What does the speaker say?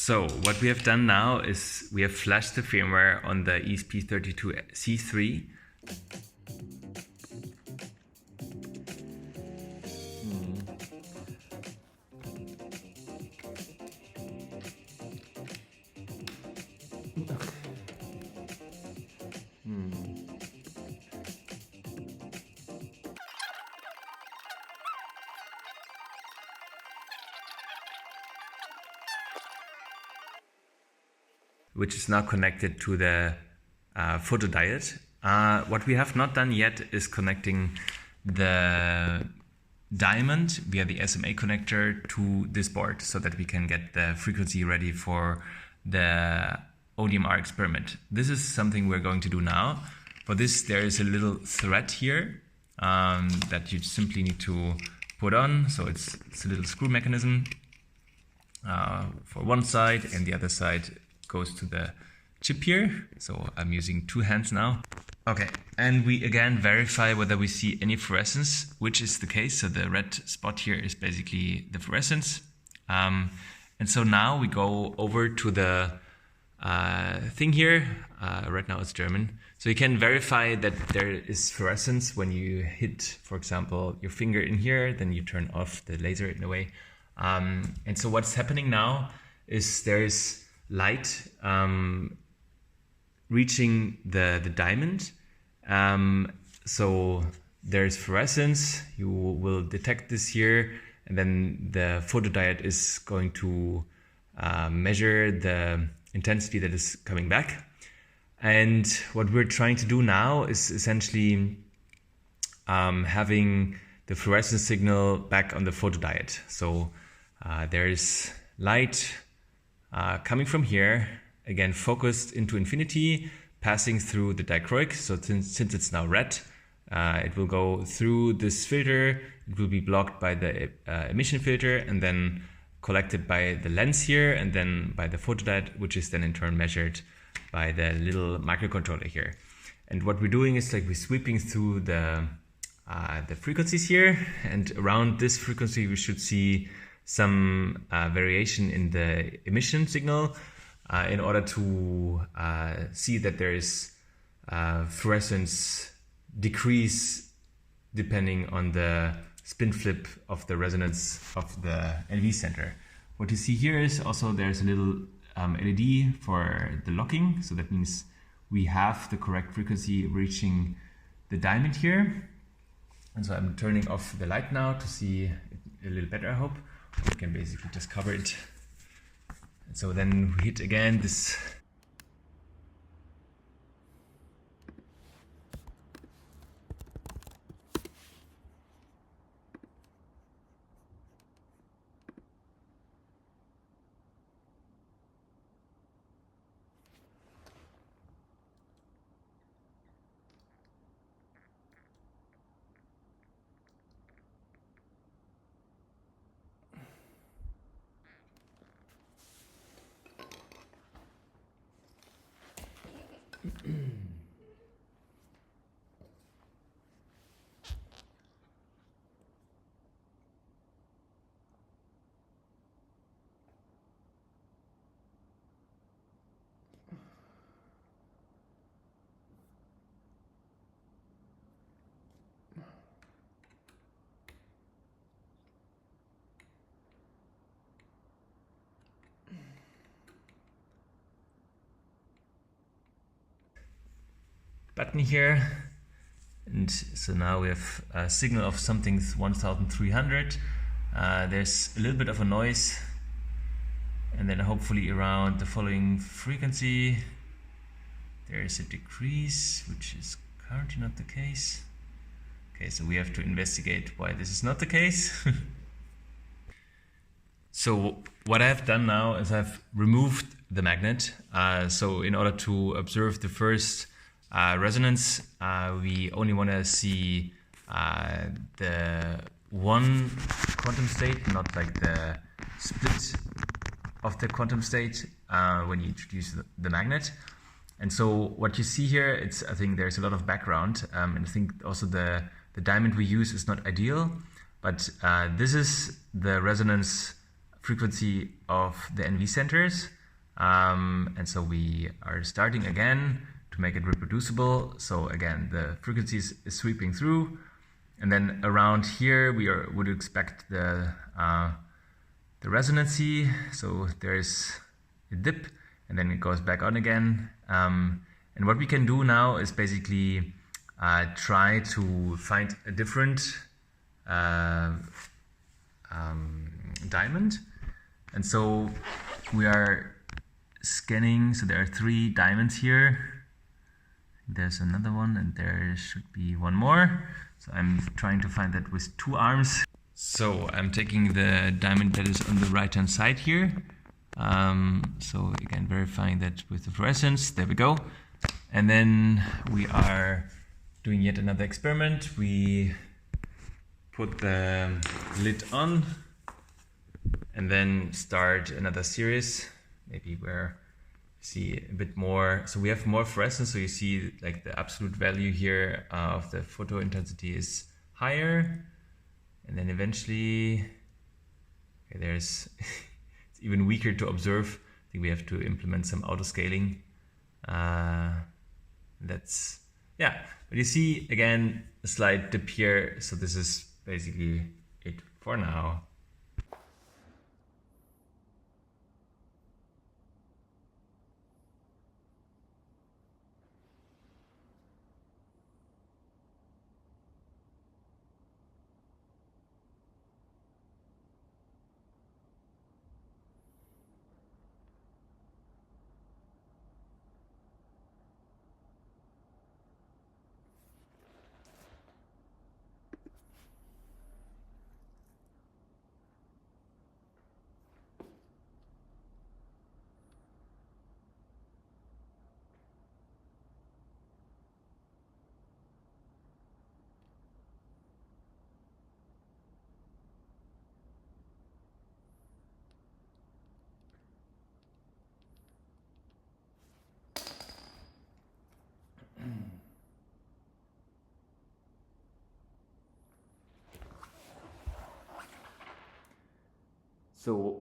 So what we have done now is we have flashed the firmware on the ESP32C3. Which is now connected to the photodiode. What we have not done yet is connecting the diamond via the SMA connector to this board so that we can get the frequency ready for the ODMR experiment. This is something we're going to do now. For this, there is a little thread here that you simply need to put on. So it's a little screw mechanism for one side, and the other side goes to the chip here. So I'm using two hands now. Okay, and we again verify whether we see any fluorescence, which is the case. So the red spot here is basically the fluorescence. And so now we go over to the thing here. Right now it's German. So you can verify that there is fluorescence when you hit, for example, your finger in here, then you turn off the laser in a way. And so what's happening now is there is light reaching the diamond. So there's fluorescence, you will detect this here, and then the photodiode is going to measure the intensity that is coming back. And what we're trying to do now is essentially having the fluorescence signal back on the photodiode. So there's light coming from here, again focused into infinity, passing through the dichroic. So since it's now red, it will go through this filter, it will be blocked by the emission filter, and then collected by the lens here, and then by the photodiode, which is then in turn measured by the little microcontroller here. And what we're doing is like we're sweeping through the frequencies here, and around this frequency we should see some variation in the emission signal in order to see that there is fluorescence decrease depending on the spin flip of the resonance of the NV center. What you see here is also there's a little LED for the locking. So that means we have the correct frequency reaching the diamond here. And so I'm turning off the light now to see it a little better, I hope. We can basically just cover it. And so then we hit again this button here, and so now we have a signal of something 1300. There's a little bit of a noise, and then hopefully around the following frequency there is a decrease, which is currently not the case. Okay, so we have to investigate why this is not the case. So what I've done now is I've removed the magnet. So in order to observe the first resonance, we only want to see the one quantum state, not like the split of the quantum state when you introduce the magnet. And so what you see here, I think there's a lot of background, and I think also the diamond we use is not ideal, but this is the resonance frequency of the NV centers. And so we are starting again to make it reproducible. So again, the frequency is sweeping through, and then around here we would expect the resonancy. So there's a dip, and then it goes back on again. And what we can do now is basically try to find a different diamond. And so we are scanning, so there are 3 diamonds here. There's another one, and there should be one more. So I'm trying to find that with 2 arms. So I'm taking the diamond that is on the right hand side here. So again, verifying that with the fluorescence. There we go. And then we are doing yet another experiment. We put the lid on and then start another series, maybe where you see a bit more. So we have more fluorescence, so you see like the absolute value here of the photo intensity is higher. And then eventually, okay, there's it's even weaker to observe. I think we have to implement some auto scaling. That's, yeah, but you see again a slight dip here. So this is basically it for now. So